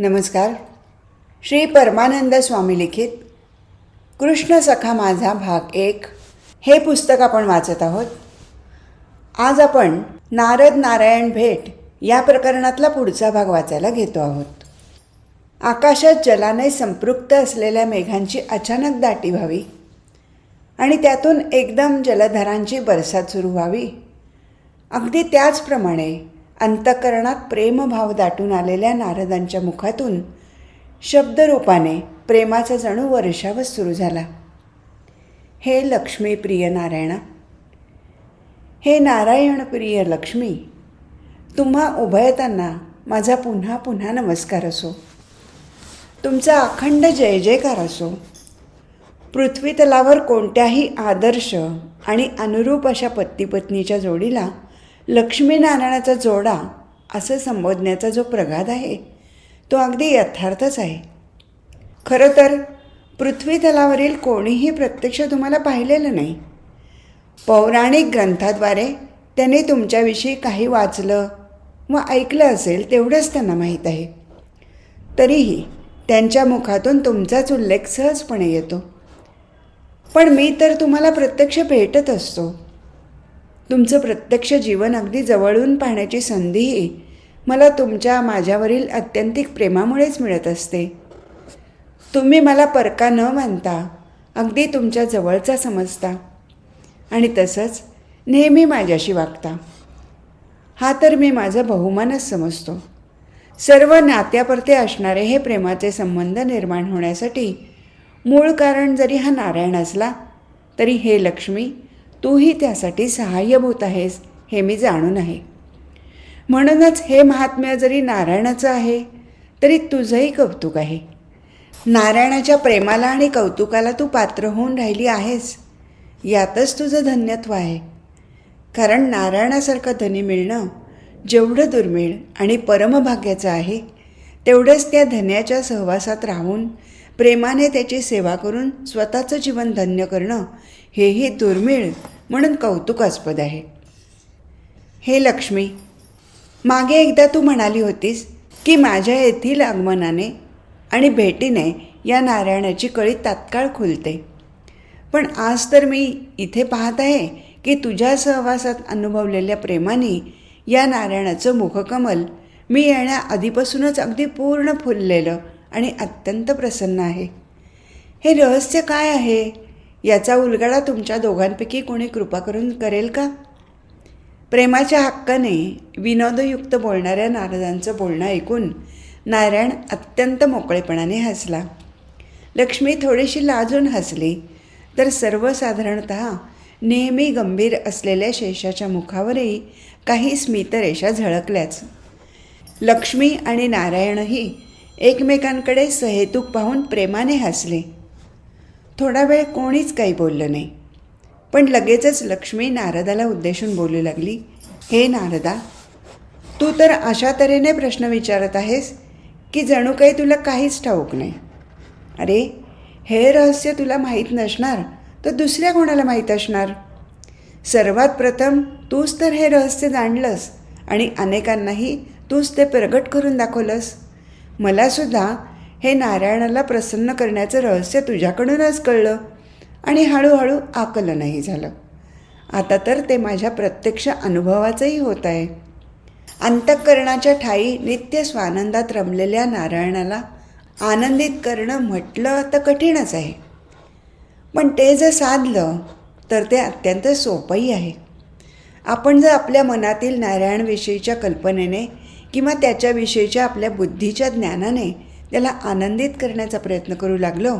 नमस्कार. श्री परमानंद स्वामी लिखित कृष्ण सखा माझा भाग 1 हे पुस्तक आपण वाचत आहोत. आज आपण नारद नारायण भेट या प्रकरणातला पुढचा भाग वाचायला घेतो आहोत. आकाशात जलाने संपृक्त असलेल्या मेघांची अचानक दाटी व्हावी आणि त्यातून एकदम जलधरांची बरसात सुरू व्हावी, अगदी त्याचप्रमाणे अंतःकरणात प्रेमभाव दाटून आलेल्या नारदांच्या मुखातून शब्दरूपाने प्रेमाचा जणू वर्षावच सुरू झाला. हे लक्ष्मीप्रिय नारायणा, हे नारायणप्रिय लक्ष्मी, तुम्हा उभयतांना माझा पुन्हा पुन्हा नमस्कार असो. तुमचा अखंड जय जयकार असो. पृथ्वी तलावर कोणत्याही आदर्श आणि अनुरूप अशा पती पत्नीच्या जोडीला लक्ष्मीनारायणाचा जोडा असं संबोधण्याचा जो प्रघात आहे तो अगदी यथार्थच आहे. खरं तर पृथ्वी तलावरील कोणीही प्रत्यक्ष तुम्हाला पाहिलेलं नाही. पौराणिक ग्रंथाद्वारे त्यांनी तुमच्याविषयी काही वाचलं व ऐकलं असेल तेवढंच त्यांना माहीत आहे. तरीही त्यांच्या मुखातून तुमचाच उल्लेख सहजपणे येतो. पण मी तर तुम्हाला प्रत्यक्ष भेटत असतो. तुमचं प्रत्यक्ष जीवन अगदी जवळून पाहण्याची संधीही मला तुमच्या माझ्यावरील आत्यंतिक प्रेमामुळेच मिळत असते. तुम्ही मला परका न मानता अगदी तुमच्या जवळचा समजता आणि तसंच नेहमी माझ्याशी वागता. हा तर मी माझा बहुमानच समजतो. सर्व नात्यापरते असणारे हे प्रेमाचे संबंध निर्माण होण्यासाठी मूळ कारण जरी हा नारायण असला तरी हे लक्ष्मी, तूही त्यासाठी सहाय्यभूत आहेस हे मी जाणून आहे. म्हणूनच हे महात्म्य जरी नारायणाचं आहे तरी तुझंही कौतुक आहे. नारायणाच्या प्रेमाला आणि कौतुकाला तू पात्र होऊन राहिली आहेस, यातच तुझं धन्यत्व आहे. कारण नारायणासारखं धनी मिळणं जेवढं दुर्मिळ आणि परमभाग्याचं आहे, तेवढंच त्या धन्याच्या सहवासात राहून प्रेमाने त्याची सेवा करून स्वतःचं जीवन धन्य करणं हेही दुर्मिळ म्हणून कौतुकास्पद आहे. हे लक्ष्मी, मागे एकदा तू म्हणाली होतीस की माझ्या येथील आगमनाने आणि भेटीने या नारायणाची कळी तात्काळ खुलते. पण आज तर मी इथे पाहत आहे की तुझ्या सहवासात अनुभवलेल्या प्रेमाने या नारायणाचं मुखकमल मी येण्याआधीपासूनच अगदी पूर्ण फुललेलं आणि अत्यंत प्रसन्न आहे. हे रहस्य काय आहे याचा उलगडा तुमच्या दोघांपैकी कोणी कृपा करून करेल का? प्रेमाच्या हक्काने विनोदयुक्त बोलणाऱ्या नारदांचं बोलणं ऐकून नारायण अत्यंत मोकळेपणाने हसला. लक्ष्मी थोडीशी लाजून हसली तर सर्वसाधारणत नेहमी गंभीर असलेल्या शेषाच्या मुखावरही काही स्मितरेषा झळकल्याच. लक्ष्मी आणि नारायणही एकमेकांकडे सहेतूक पाहून प्रेमाने हसले. थोडा वेळ कोणीच काही बोललं नाही. पण लगेचच लक्ष्मी नारदाला उद्देशून बोलू लागली. हे नारदा, तू तर अशा तऱ्हेने प्रश्न विचारत आहेस की जणू काही तुला काहीच ठाऊक नाही. अरे, हे रहस्य तुला माहीत नसणार तर दुसऱ्या कोणाला माहीत असणार? सर्वात प्रथम तूच तर हे रहस्य जाणलंस आणि अनेकांनाही तूच ते प्रगट करून दाखवलंस. मलासुद्धा हे नारायणाला प्रसन्न करण्याचं रहस्य तुझ्याकडूनच कळलं आणि हळूहळू आकलनही झालं. आता तर ते माझ्या प्रत्यक्ष अनुभवाचंही होत आहे. अंतःकरणाच्या ठायी नित्य स्वानंदात रमलेल्या नारायणाला आनंदित करणं म्हटलं तर कठीणच आहे. पण ते जर साधलं तर ते अत्यंत सोपंही आहे. आपण जर आपल्या मनातील नारायणविषयीच्या कल्पनेने किंवा त्याच्याविषयीच्या आपल्या बुद्धीच्या ज्ञानाने त्याला आनंदित करण्याचा प्रयत्न करू लागलो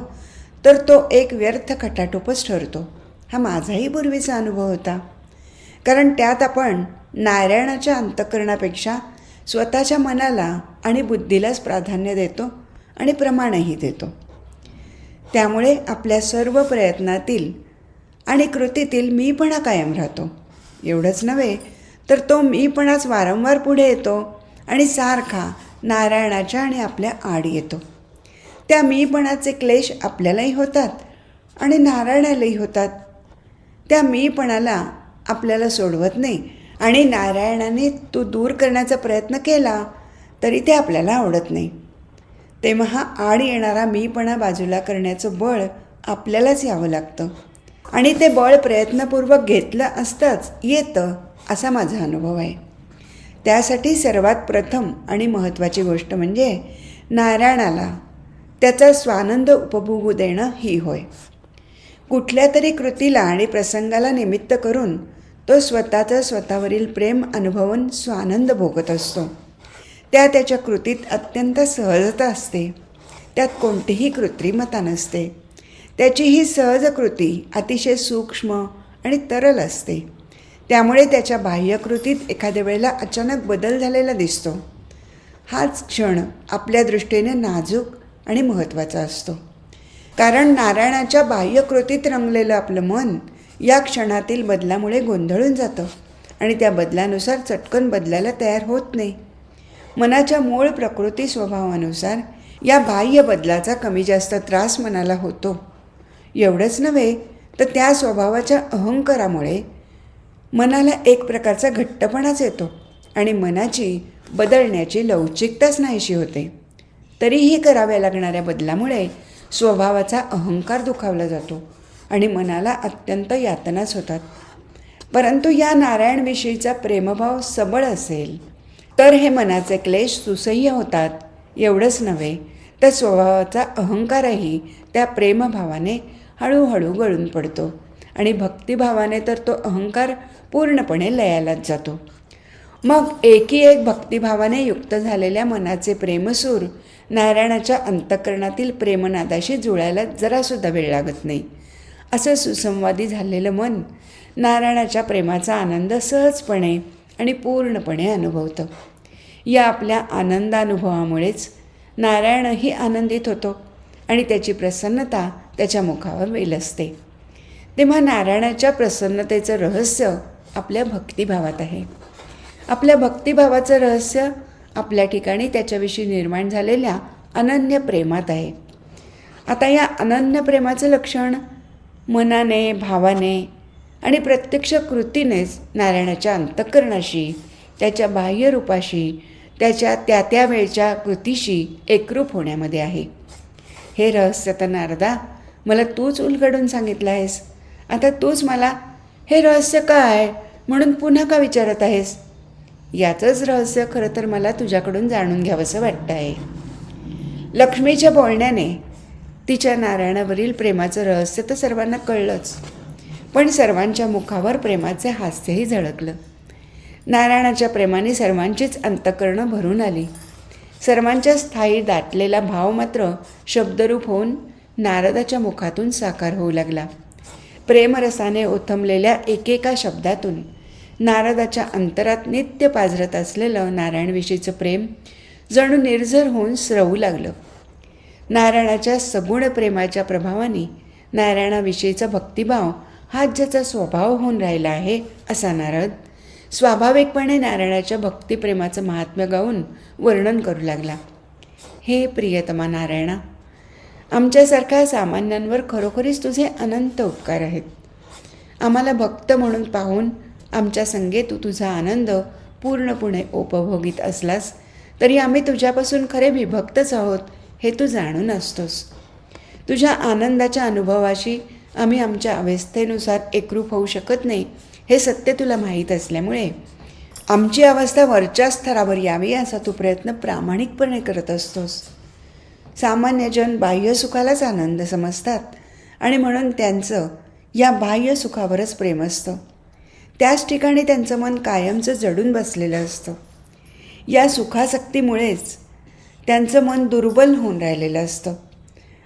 तर तो एक व्यर्थ खटाटोपच ठरतो. हा माझाही पूर्वीचा अनुभव होता. कारण त्यात आपण नारायणाच्या अंतःकरणापेक्षा स्वतःच्या मनाला आणि बुद्धीलाच प्राधान्य देतो आणि प्रमाणही देतो. त्यामुळे आपल्या सर्व प्रयत्नातील आणि कृतीतील मीपणा कायम राहतो. एवढंच नव्हे तर तो मीपणाच वारंवार पुढे येतो आणि सारखा नारायणाच्या आणि आपल्या आड येतो. त्या मीपणाचे क्लेश आपल्यालाही होतात आणि नारायणालाही होतात. त्या मीपणाला आपल्याला सोडवत नाही आणि नारायणाने तो दूर करण्याचा प्रयत्न केला तरी ते आपल्याला आवडत नाही. तेव्हा हा आड येणारा मीपणा बाजूला करण्याचं बळ आपल्यालाच यावं लागतं आणि ते बळ प्रयत्नपूर्वक घेतलं असताच येतं असा माझा अनुभव आहे. त्यासाठी सर्वात प्रथम आणि महत्त्वाची गोष्ट म्हणजे नारायणाला त्याचा स्वानंद उपभोगू देणं ही होय. कुठल्या तरी कृतीला आणि प्रसंगाला निमित्त करून तो स्वतःचं स्वतःवरील प्रेम अनुभवून स्वानंद भोगत असतो. त्याच्या कृतीत अत्यंत सहजता असते. त्यात कोणतीही कृत्रिमता नसते. त्याची ही सहज कृती अतिशय सूक्ष्म आणि तरल असते. त्यामुळे त्याच्या बाह्यकृतीत एखाद्या वेळेला अचानक बदल झालेला दिसतो. हाच क्षण आपल्या दृष्टीने नाजूक आणि महत्त्वाचा असतो. कारण नारायणाच्या बाह्यकृतीत रंगलेलं आपलं मन या क्षणातील बदलामुळे गोंधळून जातं आणि त्या बदलानुसार चटकन बदलायला तयार होत नाही. मनाच्या मूळ प्रकृती स्वभावानुसार या बाह्य बदलाचा कमी जास्त त्रास मनाला होतो. एवढंच नव्हे तर त्या स्वभावाच्या अहंकारामुळे मनाला एक प्रकारचा घट्टपणाच येतो आणि मनाची बदलण्याची लवचिकताच नाहीशी होते. तरीही कराव्या लागणाऱ्या बदलामुळे स्वभावाचा अहंकार दुखावला जातो आणि मनाला अत्यंत यातनाच होतात. परंतु या नारायणविषयीचा प्रेमभाव सबळ असेल तर हे मनाचे क्लेश सुसह्य होतात. एवढंच नव्हे तर स्वभावाचा अहंकारही त्या प्रेमभावाने हळूहळू गळून पडतो आणि भक्तिभावाने तर तो अहंकार पूर्णपणे लयालाच जातो. मग एकी एक भक्तिभावाने युक्त झालेल्या मनाचे प्रेमसूर नारायणाच्या अंतःकरणातील प्रेमनादाशी जुळायला जरासुद्धा वेळ लागत नाही. असं सुसंवादी झालेलं मन नारायणाच्या प्रेमाचा आनंद सहजपणे आणि पूर्णपणे अनुभवतं. या आपल्या आनंदानुभवामुळेच नारायणही आनंदित होतो आणि त्याची प्रसन्नता त्याच्या मुखावर वेलसते. तेव्हा नारायणाच्या प्रसन्नतेचं रहस्य आपल्या भक्तिभावात आहे. आपल्या भक्तिभावाचं रहस्य आपल्या ठिकाणी त्याच्याविषयी निर्माण झालेल्या अनन्य प्रेमात आहे. आता या अनन्य प्रेमाचं लक्षण मनाने, भावाने आणि प्रत्यक्ष कृतीनेच नारायणाच्या अंतःकरणाशी, त्याच्या बाह्यरूपाशी, त्याच्या त्या वेळच्या कृतीशी एकरूप होण्यामध्ये आहे. हे रहस्य तर नारदा मला तूच उलगडून सांगितलं आहेस. आता तूच मला हे रहस्य काय म्हणून पुन्हा का विचारत आहेस? याचंच रहस्य खरं तर मला तुझ्याकडून जाणून घ्यावंसं वाटतं आहे. लक्ष्मीच्या बोलण्याने तिच्या नारायणावरील प्रेमाचं रहस्य तर सर्वांना कळलंच, पण सर्वांच्या मुखावर प्रेमाचे हास्यही झळकलं. नारायणाच्या प्रेमाने सर्वांचीच अंतःकरणं भरून आली. सर्वांच्या स्थायी दाटलेला भाव मात्र शब्दरूप होऊन नारदाच्या मुखातून साकार होऊ लागला. प्रेमरसाने ओथंबलेल्या एकेका शब्दातून नारदाच्या अंतरात नित्य पाझरत असलेलं नारायणविषयीचं प्रेम जणू निर्झर होऊन स्रवू लागलं. नारायणाच्या सगुण प्रेमाच्या प्रभावाने नारायणाविषयीचा भक्तिभाव हाच ज्याचा स्वभाव होऊन राहिला आहे असा नारद स्वाभाविकपणे नारायणाच्या भक्तिप्रेमाचं महात्म्य गाऊन वर्णन करू लागला. हे प्रियतमा नारायणा, आमच्यासारख्या सामान्यांवर खरोखरीच तुझे अनंत उपकार आहेत. आम्हाला भक्त म्हणून पाहून आमच्या संगे तू तुझा आनंद पूर्णपणे उपभोगीत असलास तरी आम्ही तुझ्यापासून खरे विभक्तच आहोत हे तू जाणून असतोस. तुझ्या आनंदाच्या अनुभवाशी आम्ही आमच्या अवस्थेनुसार एकरूप होऊ शकत नाही हे सत्य तुला माहीत असल्यामुळे आमची अवस्था वरच्या स्तरावर यावी असा तू प्रयत्न प्रामाणिकपणे करत असतोस. सामान्यजन बाह्यसुखालाच आनंद समजतात आणि म्हणून त्यांचं या बाह्यसुखावरच प्रेम असतं. त्याच ठिकाणी त्यांचं मन कायमचं जडून बसलेलं असतं. या सुखासक्तीमुळेच त्यांचं मन दुर्बल होऊन राहिलेलं असतं.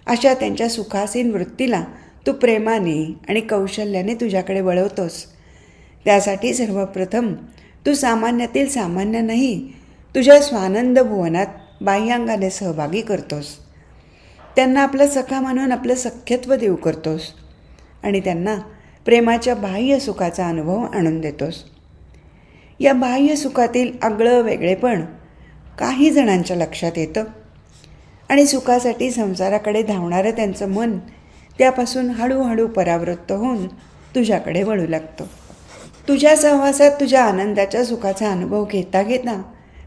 अशा त्यांच्या सुखासीन वृत्तीला तू प्रेमाने आणि कौशल्याने तुझ्याकडे वळवतोस. त्यासाठी सर्वप्रथम तू सामान्यातील सामान्यांनाही तुझ्या स्वानंद भुवनात बाह्यांगाने सहभागी करतोस. त्यांना आपलं सखा म्हणून आपलं सख्यत्व देऊ करतोस आणि त्यांना प्रेमाच्या बाह्य सुखाचा अनुभव आणून देतोस. या बाह्य सुखातील आगळं वेगळेपण काही जणांच्या लक्षात येतं आणि सुखासाठी संसाराकडे धावणारं त्यांचं मन त्यापासून हळूहळू परावृत्त होऊन तुझ्याकडे वळू लागतं. तुझ्या सहवासात तुझ्या आनंदाच्या सुखाचा अनुभव घेता घेता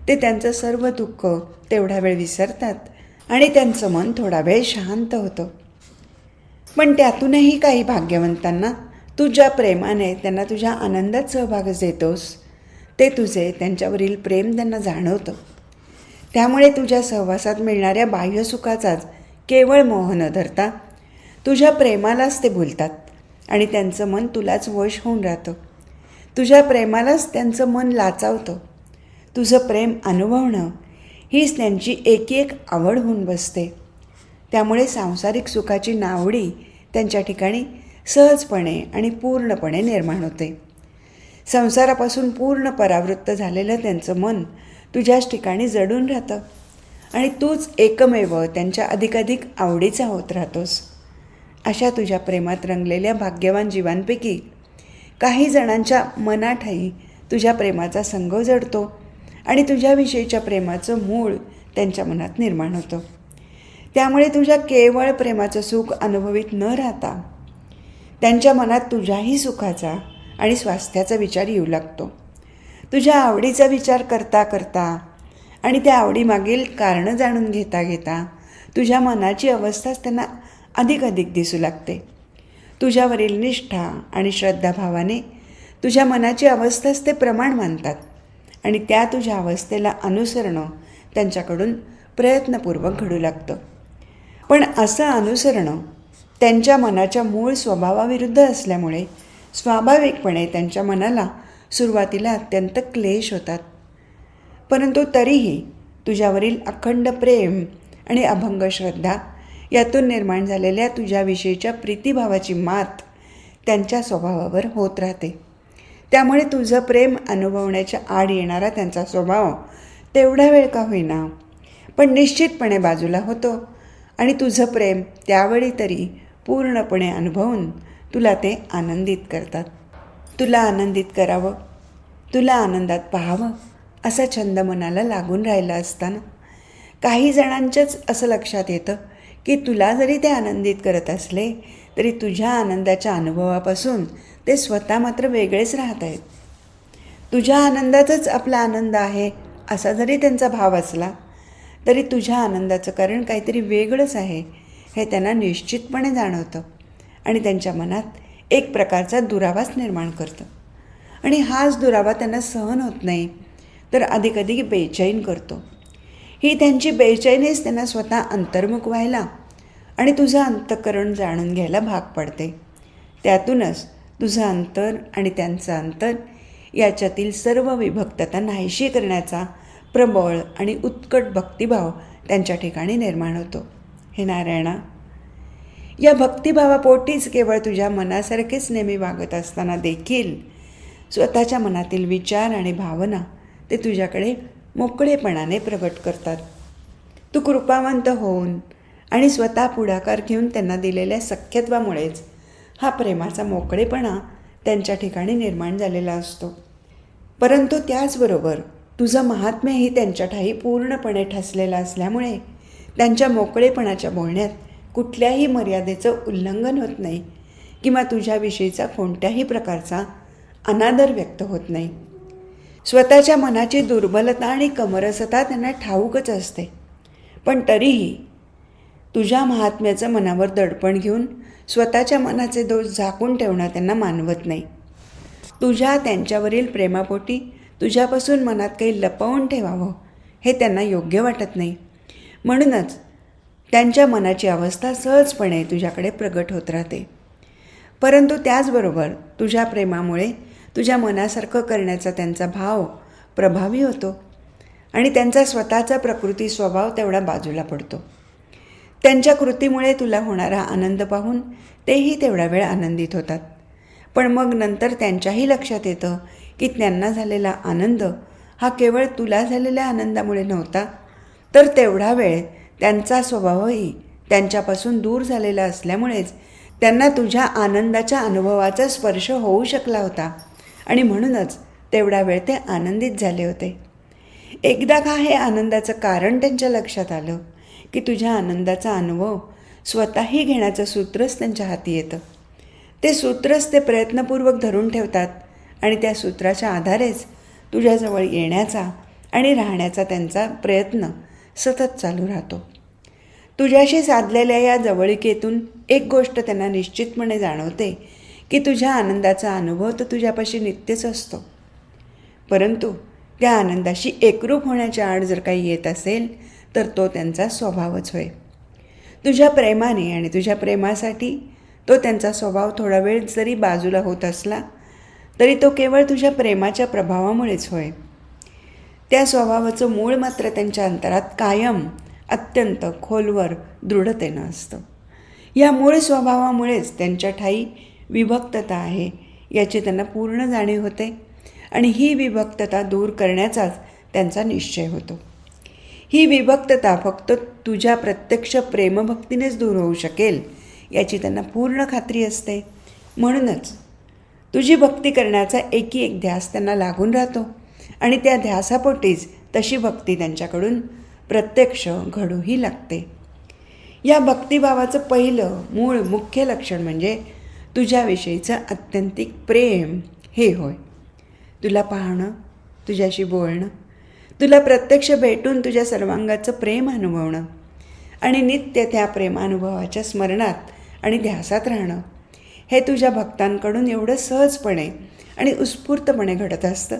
ते त्यांचं सर्व दुःख तेवढा वेळ विसरतात आणि त्यांचं मन थोडा वेळ शांत होतं. पण त्यातूनही काही भाग्यवंतांना तुझ्या प्रेमाने त्यांना तुझ्या आनंदात सहभाग देतोस, ते तुझे त्यांच्यावरील प्रेम त्यांना जाणवतं. त्यामुळे तुझ्या सहवासात मिळणाऱ्या बाह्यसुखाचाच केवळ मोह न धरता तुझ्या प्रेमालाच ते भुलतात आणि त्यांचं मन तुलाच वश होऊन राहतं. तुझ्या प्रेमालाच त्यांचं मन लाचावतं. तुझं प्रेम अनुभवणं हीच त्यांची एक आवड होऊन बसते. त्यामुळे सांसारिक सुखाची नावडी त्यांच्या ठिकाणी सहजपणे आणि पूर्णपणे निर्माण होते. संसारापासून पूर्ण परावृत्त झालेलं त्यांचं मन तुझ्याच ठिकाणी जडून राहतं आणि तूच एकमेव त्यांच्या अधिकाधिक आवडीचा होत राहतोस. अशा तुझ्या प्रेमात रंगलेल्या भाग्यवान जीवांपैकी काही जणांच्या मनातही तुझ्या प्रेमाचा संगव जडतो आणि तुझ्याविषयीच्या प्रेमाचं मूळ त्यांच्या मनात निर्माण होतं. त्यामुळे तुझ्या केवळ प्रेमाचं सुख अनुभवित न राहता त्यांच्या मनात तुझ्याही सुखाचा आणि स्वास्थ्याचा विचार येऊ लागतो. तुझ्या आवडीचा विचार करता करता आणि त्या आवडीमागील कारणं जाणून घेता घेता तुझ्या मनाची अवस्थाच त्यांना अधिक दिसू लागते. तुझ्यावरील निष्ठा आणि श्रद्धाभावाने तुझ्या मनाची अवस्थाच ते प्रमाण मानतात आणि त्या तुझ्या अवस्थेला अनुसरणं त्यांच्याकडून प्रयत्नपूर्वक घडू लागतं. पण असं अनुसरणं त्यांच्या मनाच्या मूळ स्वभावाविरुद्ध असल्यामुळे स्वाभाविकपणे त्यांच्या मनाला सुरुवातीला अत्यंत क्लेश होतात. परंतु तरीही तुझ्यावरील अखंड प्रेम आणि अभंग श्रद्धा यातून निर्माण झालेल्या तुझ्याविषयीच्या प्रीतिभावाची मात त्यांच्या स्वभावावर होत राहते. त्यामुळे तुझं प्रेम अनुभवण्याच्या आड येणारा त्यांचा स्वभाव तेवढा वेळ का होईना पण निश्चितपणे बाजूला होतो आणि तुझं प्रेम त्यावेळी तरी पूर्णपणे अनुभवून तुला ते आनंदित करतात. तुला आनंदित करावं, तुला आनंदात पाहावं असा छंद मनाला लागून राहिला असताना काही जणांच्याच असं लक्षात येतं की तुला जरी ते आनंदित करत असले तरी तुझ्या आनंदाच्या अनुभवापासून ते स्वतः मात्र वेगळेच राहत आहेत. तुझ्या आनंदातच आपला आनंद आहे असा जरी त्यांचा भाव असला तरी तुझ्या आनंदाचं कारण काहीतरी वेगळंच आहे हे त्यांना निश्चितपणे जाणवतं आणि त्यांच्या मनात एक प्रकारचा दुरावाच निर्माण करतं. आणि हाच दुरावा त्यांना सहन होत नाही तर अधिक बेचैन करतो. ही त्यांची बेचैनीच त्यांना स्वतः अंतर्मुख व्हायला आणि तुझं अंतःकरण जाणून घ्यायला भाग पडते. त्यातूनच तुझं अंतर आणि त्यांचं अंतर याच्यातील सर्व विभक्तता नाहीशी करण्याचा प्रबळ आणि उत्कट भक्तिभाव त्यांच्या ठिकाणी निर्माण होतो. हे नारायणा, या भक्तिभावापोटीच केवळ तुझ्या मनासारखेच नेहमी वागत असताना देखील स्वतःच्या मनातील विचार आणि भावना ते तुझ्याकडे मोकळेपणाने प्रगट करतात. तू कृपावंत होऊन आणि स्वतः पुढाकार घेऊन त्यांना दिलेल्या सख्यत्वामुळेच हा प्रेमाचा मोकळेपणा त्यांच्या ठिकाणी निर्माण झालेला असतो. परंतु त्याचबरोबर तुझं महात्म्यही त्यांच्या ठायी पूर्णपणे ठसलेलं असल्यामुळे त्यांच्या मोकळेपणाच्या बोलण्यात कुठल्याही मर्यादेचं उल्लंघन होत नाही किंवा तुझ्याविषयीचा कोणत्याही प्रकारचा अनादर व्यक्त होत नाही. स्वतःच्या मनाची दुर्बलता आणि कमरसता त्यांना ठाऊकच असते, पण तरीही तुझ्या महात्म्याचं मनावर दडपण घेऊन स्वतःच्या मनाचे दोष झाकून ठेवणं त्यांना मानवत नाही. तुझ्या त्यांच्यावरील प्रेमापोटी तुझ्यापासून मनात काही लपवून ठेवावं हे त्यांना योग्य वाटत नाही. म्हणूनच त्यांच्या मनाची अवस्था सहजपणे तुझ्याकडे प्रगट होत राहते. परंतु त्याचबरोबर तुझ्या प्रेमामुळे तुझ्या मनासारखं करण्याचा त्यांचा भाव प्रभावी होतो आणि त्यांचा स्वतःचा प्रकृती स्वभाव तेवढा बाजूला पडतो. त्यांच्या कृतीमुळे तुला होणारा आनंद पाहून तेही तेवढा वेळ आनंदित होतात. पण मग नंतर त्यांच्याही लक्षात येतं की त्यांना झालेला आनंद हा केवळ तुला झालेल्या आनंदामुळे नव्हता, तर तेवढा वेळ त्यांचा स्वभावही त्यांच्यापासून दूर झालेला असल्यामुळेच त्यांना तुझ्या आनंदाच्या अनुभवाचा स्पर्श होऊ शकला होता आणि म्हणूनच तेवढा वेळ ते आनंदित झाले होते. एकदा का हे आनंदाचं कारण त्यांच्या लक्षात आलं की तुझ्या आनंदाचा अनुभव स्वतःही घेण्याचं सूत्रच त्यांच्या हाती येतं. ते सूत्रच ते प्रयत्नपूर्वक धरून ठेवतात आणि त्या सूत्राच्या आधारेच तुझ्याजवळ येण्याचा आणि राहण्याचा त्यांचा प्रयत्न सतत चालू राहतो. तुझ्याशी साधलेल्या या जवळिकेतून एक गोष्ट त्यांना निश्चितपणे जाणवते की तुझ्या आनंदाचा अनुभव तर तुझ्यापाशी नित्यच असतो, परंतु त्या आनंदाशी एकरूप होण्याच्या आड जर काही येत असेल तर तो त्यांचा स्वभावच होय. तुझ्या प्रेमाने आणि तुझ्या प्रेमासाठी तो त्यांचा स्वभाव थोडा वेळ जरी बाजूला होत असला तरी तो केवळ तुझ्या प्रेमाच्या प्रभावामुळेच होय. त्या स्वभावाचं मूळ मात्र त्यांच्या अंतरात कायम अत्यंत खोलवर दृढतेनं असतं. या मूळ स्वभावामुळेच त्यांच्या ठायी विभक्तता आहे याची त्यांना पूर्ण जाणीव होते आणि ही विभक्तता दूर करण्याचाच त्यांचा निश्चय होतो. ही विभक्तता फक्त तुझ्या प्रत्यक्ष प्रेमभक्तीनेच दूर होऊ शकेल याची त्यांना पूर्ण खात्री असते. म्हणूनच तुझी भक्ती करण्याचा एकी एक ध्यास त्यांना लागून राहतो आणि त्या ध्यासापोटीच तशी भक्ती त्यांच्याकडून प्रत्यक्ष घडूही लागते. या भक्तिभावाचं पहिलं मूळ मुख्य लक्षण म्हणजे तुझ्याविषयीचं आत्यंतिक प्रेम हे होय. तुला पाहणं, तुझ्याशी बोलणं, तुला प्रत्यक्ष भेटून तुझ्या सर्वांगाचं प्रेम अनुभवणं आणि नित्य त्या प्रेमानुभवाच्या स्मरणात आणि ध्यासात राहणं हे तुझ्या भक्तांकडून एवढं सहजपणे आणि उत्स्फूर्तपणे घडत असतं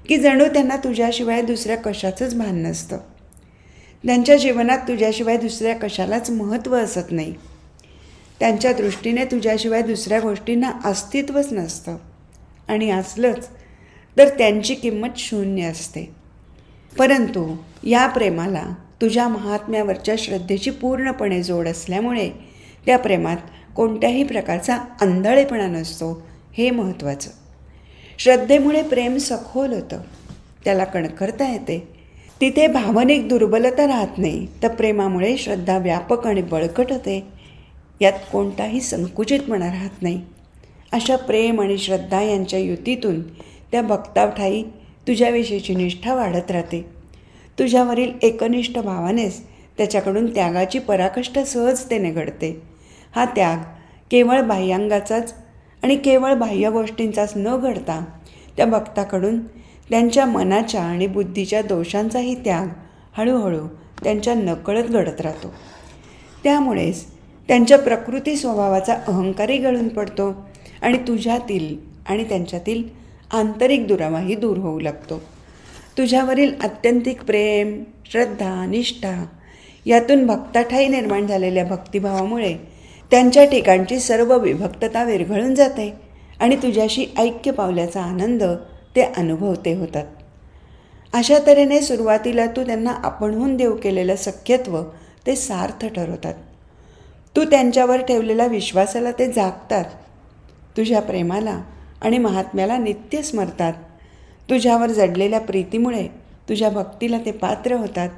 की जणू त्यांना तुझ्याशिवाय दुसऱ्या कशाचंच भान नसतं. त्यांच्या जीवनात तुझ्याशिवाय दुसऱ्या कशालाच महत्त्व असत नाही. त्यांच्या दृष्टीने तुझ्याशिवाय दुसऱ्या गोष्टींना अस्तित्वच नसतं आणि असलंच तर त्यांची किंमत शून्य असते. परंतु या प्रेमाला तुझ्या महात्म्यावरच्या श्रद्धेची पूर्णपणे जोड असल्यामुळे त्या प्रेमात कोणत्याही प्रकारचा आंधळेपणा नसतो हे महत्त्वाचं. श्रद्धेमुळे प्रेम सखोल होतं, त्याला कणखरता येते, तिथे भावनिक दुर्बलता राहत नाही. तर प्रेमामुळे श्रद्धा व्यापक आणि बळकट होते, यात कोणताही संकुचितपणा राहत नाही. अशा प्रेम आणि श्रद्धा यांच्या युतीतून त्या भक्तावठाई तुझ्याविषयीची निष्ठा वाढत राहते. तुझ्यावरील एकनिष्ठ भावानेच त्याच्याकडून त्यागाची पराकाष्ठा सहजतेने घडते. हा त्याग केवळ बाह्यांगाचाच आणि केवळ बाह्य गोष्टींचाच न घडता त्या भक्ताकडून त्यांच्या मनाच्या आणि बुद्धीच्या दोषांचाही त्याग हळूहळू त्यांच्या नकळत घडत राहतो. त्यामुळेच त्यांच्या प्रकृती स्वभावाचा अहंकारही गळून पडतो आणि तुझ्यातील आणि त्यांच्यातील आंतरिक दुरावाही दूर होऊ लागतो. तुझ्यावरील आत्यंतिक प्रेम, श्रद्धा, निष्ठा यातून भक्ताठाई निर्माण झालेल्या भक्तिभावामुळे त्यांच्या ठिकाणची सर्व विभक्तता विरघळून जाते आणि तुझ्याशी ऐक्य पावल्याचा आनंद ते अनुभवते होतात. अशा तऱ्हेने सुरुवातीला तू त्यांना आपणहून देव केलेलं सख्यत्व ते सार्थ ठरवतात. तू त्यांच्यावर ठेवलेल्या विश्वासाला ते जागतात. तुझ्या प्रेमाला आणि महात्म्याला नित्य स्मरतात. तुझ्यावर जडलेल्या प्रीतीमुळे तुझ्या भक्तीला ते पात्र होतात.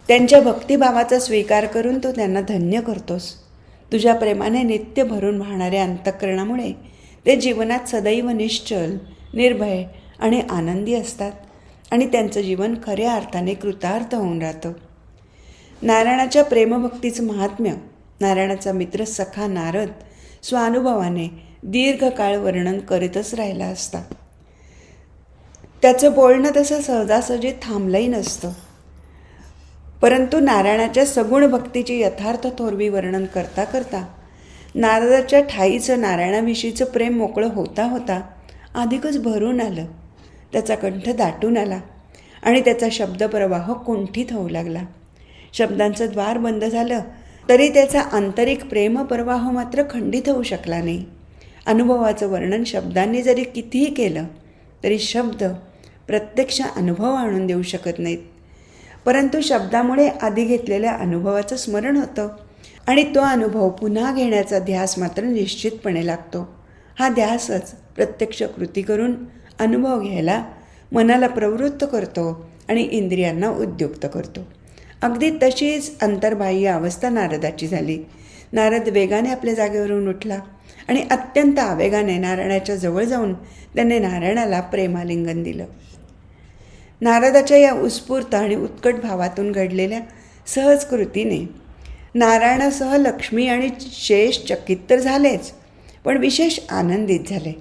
त्यांच्या भक्तिभावाचा स्वीकार करून तू त्यांना धन्य करतोस. तुझ्या प्रेमाने नित्य भरून वाहणाऱ्या अंतःकरणामुळे ते जीवनात सदैव निश्चल, निर्भय आणि आनंदी असतात आणि त्यांचं जीवन खऱ्या अर्थाने कृतार्थ होऊन राहतं. नारायणाच्या प्रेमभक्तीचं महात्म्य नारायणाचा मित्र सखा नारद स्वानुभवाने दीर्घकाळ वर्णन करीतच राहिला असता. त्याचं बोलणं तसं सहजासहजी थांबलंही नसतं. परंतु नारायणाच्या सगुण भक्तीची यथार्थ थोरवी वर्णन करता करता नारदाच्या ठाईचं नारायणाविषयीचं प्रेम मोकळं होता होता अधिकच भरून आलं. त्याचा कंठ दाटून आला आणि त्याचा शब्दप्रवाह कुंठित होऊ लागला. शब्दांचं द्वार बंद झालं तरी त्याचा आंतरिक प्रेमप्रवाह मात्र खंडित होऊ शकला नाही. अनुभवाचं वर्णन शब्दांनी जरी कितीही केलं तरी शब्द प्रत्यक्ष अनुभव आणून देऊ शकत नाहीत. परंतु शब्दामुळे आधी घेतलेल्या अनुभवाचं स्मरण होतं आणि तो अनुभव पुन्हा घेण्याचा ध्यास मात्र निश्चितपणे लागतो. हा ध्यासच प्रत्यक्ष कृती करून अनुभव घ्यायला मनाला प्रवृत्त करतो आणि इंद्रियांना उद्युक्त करतो. अगदी तशीच अंतर्बाह्य अवस्था नारदाची झाली. नारद वेगाने आपल्या जागेवरून उठला आणि अत्यंत आवेगाने नारायणाच्या जवळ जाऊन त्याने नारायणाला प्रेमालिंगन दिलं. नारदाच्या या उत्स्फूर्त आणि उत्कट भावातून घडलेल्या सहज कृतीने नारायणासह लक्ष्मी आणि शेष चकित तर झालेच, पण विशेष आनंदित झाले.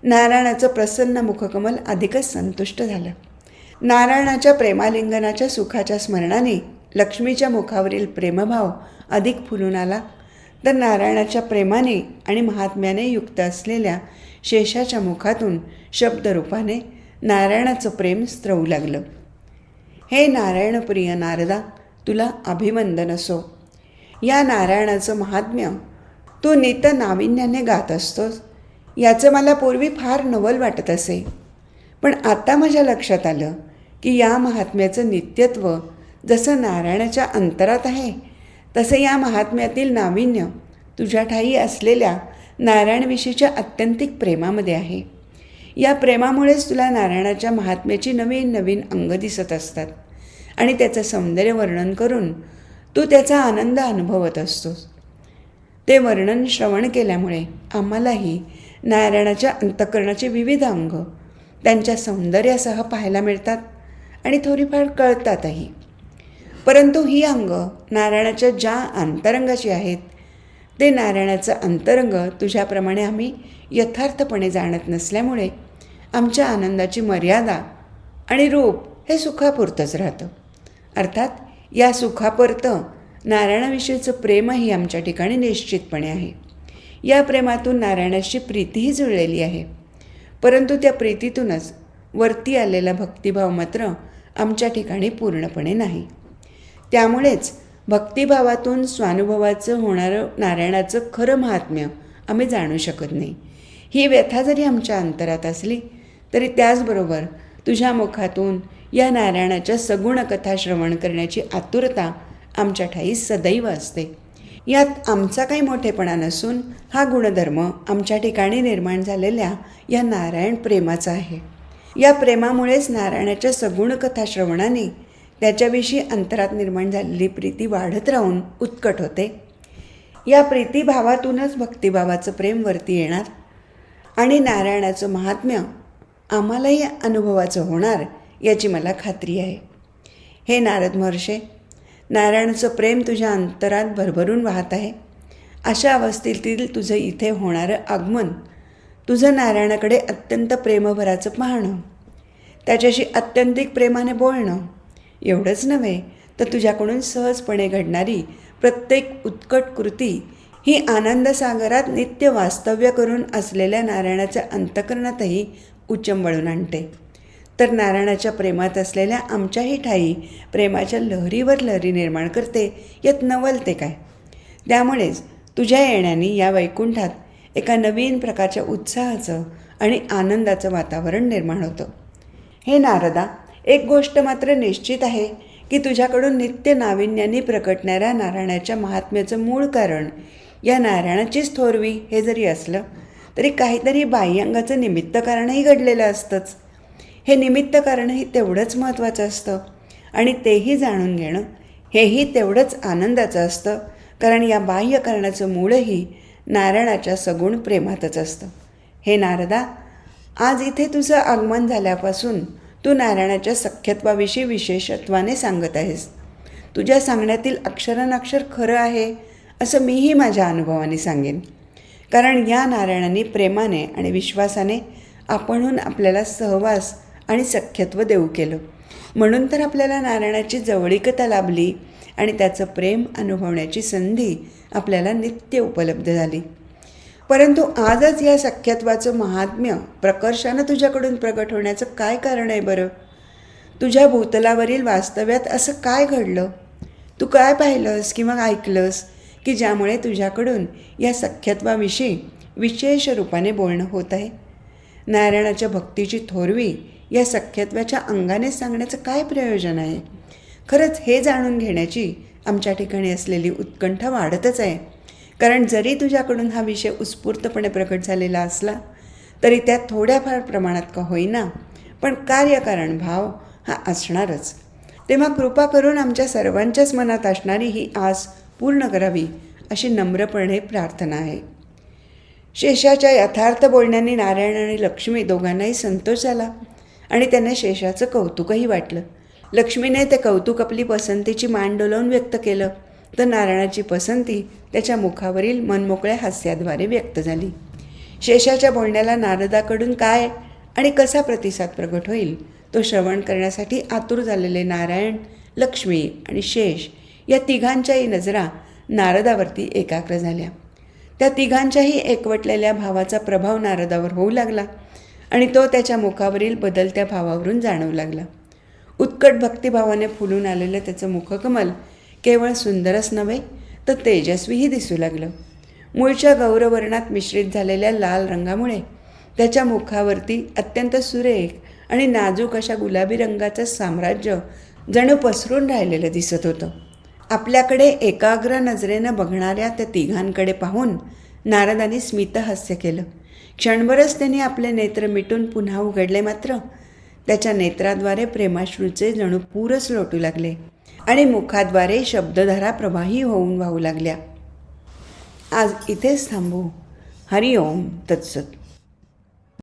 नारायणाचं प्रसन्न मुखकमल अधिकच संतुष्ट झालं. नारायणाच्या प्रेमालिंगनाच्या सुखाच्या स्मरणाने लक्ष्मीच्या मुखावरील प्रेमभाव अधिक फुलून आला, तर नारायणाच्या प्रेमाने आणि महात्म्याने युक्त असलेल्या शेषाच्या मुखातून शब्दरूपाने नारायणाचं प्रेम स्त्रवू लागलं. हे नारायणप्रिय नारदा, तुला अभिवंदन असो. या नारायणाचं महात्म्य तू नित नाविन्याने गात असतोस, याचं मला पूर्वी फार नवल वाटत असे. पण आता माझ्या लक्षात आलं की या महात्म्याचं नित्यत्व जसं नारायणाच्या अंतरात आहे, तसे या महात्म्यातील नाविन्य तुझ्या ठायी असलेल्या नारायणविषयीच्या आत्यंतिक प्रेमामध्ये आहे. या प्रेमामुळेच तुला नारायणाच्या महात्म्याची नवीन नवीन अंग दिसत असतात आणि त्याचं सौंदर्य वर्णन करून तू त्याचा आनंद अनुभवत असतोस. ते वर्णन श्रवण केल्यामुळे आम्हालाही नारायणाच्या अंतःकरणाचे विविध अंग त्यांच्या सौंदर्यासह पाहायला मिळतात आणि थोडीफार कळतातही. परंतु ही अंग नारायणाच्या ज्या अंतरंगाची आहेत, ते नारायणाचं अंतरंग तुझ्याप्रमाणे आम्ही यथार्थपणे जाणत नसल्यामुळे आमच्या आनंदाची मर्यादा आणि रूप हे सुखापुरतंच राहतं. अर्थात या सुखापुरतं नारायणाविषयीचं प्रेमही आमच्या ठिकाणी निश्चितपणे आहे. या प्रेमातून नारायणाची प्रीतीही जुळलेली आहे, परंतु त्या प्रीतीतूनच वरती आलेला भक्तिभाव मात्र आमच्या ठिकाणी पूर्णपणे नाही. त्यामुळेच भक्तिभावातून स्वानुभवाचं होणारं नारायणाचं खरं महात्म्य आम्ही जाणू शकत नाही. ही व्यथा जरी आमच्या अंतरात असली तरी त्याचबरोबर तुझ्या मुखातून या नारायणाच्या सगुण कथा श्रवण करण्याची आतुरता आमच्या ठायी सदैव असते. यात आमचा काही मोठेपणा नसून हा गुणधर्म आमच्या ठिकाणी निर्माण झालेल्या या नारायण प्रेमाचा आहे. या प्रेमामुळेच नारायणाच्या सगुण कथा श्रवणाने त्याच्याविषयी अंतरात निर्माण झालेली प्रीती वाढत राहून उत्कट होते. या प्रीतीभावातूनच भक्तिभावाचं प्रेम वरती येणार आणि नारायणाचं महात्म्य आम्हालाही अनुभवाचं होणार याची मला खात्री आहे. हे नारद महर्षे, नारायणाचं प्रेम तुझ्या अंतरात भरभरून वाहत आहे. अशा अवस्थेतील तुझं इथे होणारं आगमन, तुझं नारायणाकडे अत्यंत प्रेमभराचं पाहणं, त्याच्याशी अत्यंतिक प्रेमाने बोलणं, एवढंच नव्हे तर तुझ्याकडून सहजपणे घडणारी प्रत्येक उत्कट कृती ही आनंदसागरात नित्य वास्तव्य करून असलेल्या नारायणाच्या अंतःकरणातही उचंबळून आणते. तर नारायणाच्या प्रेमात असलेल्या आमच्याही ठायी प्रेमाच्या लहरीवर लहरी निर्माण करते, यात नवल ते काय. त्यामुळेच तुझ्या येण्याने या वैकुंठात एका नवीन प्रकारच्या उत्साहाचं आणि आनंदाचं वातावरण निर्माण होतं. हे नारदा, एक गोष्ट मात्र निश्चित आहे की तुझ्याकडून नित्य नाविन्याने प्रकटणाऱ्या नारायणाच्या महात्म्याचं मूळ कारण या नारायणाचीच थोरवी हे जरी असलं तरी काहीतरी बाह्यांगाचं निमित्त कारणही घडलेलं असतंच. हे निमित्त कारणही तेवढंच महत्त्वाचं असतं आणि तेही जाणून घेणं हेही तेवढंच आनंदाचं असतं, कारण या बाह्य कारणाचं मूळही नारायणाच्या सगुण प्रेमातच असतं. हे नारदा, आज इथे तुझं आगमन झाल्यापासून तू नारायणाच्या सख्यत्वाविषयी विशेषत्वाने सांगत आहेस. तुझ्या सांगण्यातील अक्षरानक्षर खरं आहे असं मीही माझ्या अनुभवाने सांगेन, कारण या नारायणाने प्रेमाने आणि विश्वासाने आपणहून आपल्याला सहवास आणि सख्यत्व देऊ केलं. म्हणून तर आपल्याला नारायणाची जवळीकता लाभली आणि त्याचं प्रेम अनुभवण्याची संधी आपल्याला नित्य उपलब्ध झाली. परंतु आजच या सख्यत्वाचं महात्म्य प्रकर्षानं तुझ्याकडून प्रगट होण्याचं काय कारण आहे बरं? तुझ्या भूतलावरील वास्तव्यात असं काय घडलं? तू काय पाहिलंस किंवा ऐकलंस की ज्यामुळे तुझ्याकडून या सख्यत्वाविषयी विशेष रूपाने बोलणं होत आहे? नारायणाच्या भक्तीची थोरवी या सख्यत्वाच्या अंगाने सांगण्याचं काय प्रयोजन आहे? खरंच हे जाणून घेण्याची आमच्या ठिकाणी असलेली उत्कंठा वाढतच आहे, कारण जरी तुझ्याकडून हा विषय उत्स्फूर्तपणे प्रकट झालेला असला तरी त्यात थोड्याफार प्रमाणात का होईना पण कार्यकारण भाव हा असणारच. तेव्हा कृपा करून आमच्या सर्वांच्याच मनात असणारी ही आस पूर्ण करावी अशी नम्रपणे प्रार्थना आहे. शेषाच्या यथार्थ बोलण्याने नारायण आणि लक्ष्मी दोघांनाही संतोष झाला आणि त्यांना शेषाचं कौतुकही वाटलं. लक्ष्मीने ते कौतुक आपली पसंतीची मान डोलावून व्यक्त केलं, तर नारायणाची पसंती त्याच्या मुखावरील मनमोकळ्या हास्याद्वारे व्यक्त झाली. शेषाच्या बोलण्याला नारदाकडून काय आणि कसा प्रतिसाद प्रगट होईल तो श्रवण करण्यासाठी आतुर झालेले नारायण लक्ष्मी आणि शेष या तिघांच्याही नजरा नारदावरती एकाग्र झाल्या. त्या तिघांच्याही एकवटलेल्या भावाचा प्रभाव नारदावर होऊ लागला आणि तो त्याच्या मुखावरील बदलत्या भावावरून जाणवू लागला. उत्कट भक्तिभावाने फुलून आलेलं त्याचं मुखकमल केवळ सुंदरच नव्हे तर तेजस्वीही दिसू लागलं. मूळच्या गौरवर्णात मिश्रित झालेल्या लाल रंगामुळे त्याच्या मुखावरती अत्यंत सुरेख आणि नाजूक अशा गुलाबी रंगाचं साम्राज्य जणू पसरून राहिलेलं दिसत होतं. आपल्याकडे एकाग्र नजरेनं बघणाऱ्या त्या तिघांकडे पाहून नारदाने स्मितहास्य केलं. क्षणभरच त्यांनी आपले नेत्र मिटून पुन्हा उघडले, मात्र त्याच्या नेत्राद्वारे प्रेमाश्रूचे जणू पूरच लोटू लागले आणि मुखाद्वारे शब्दधारा प्रवाही होऊन वाहू लागल्या. आज इथेच थांबू. हरिओम तत्सत.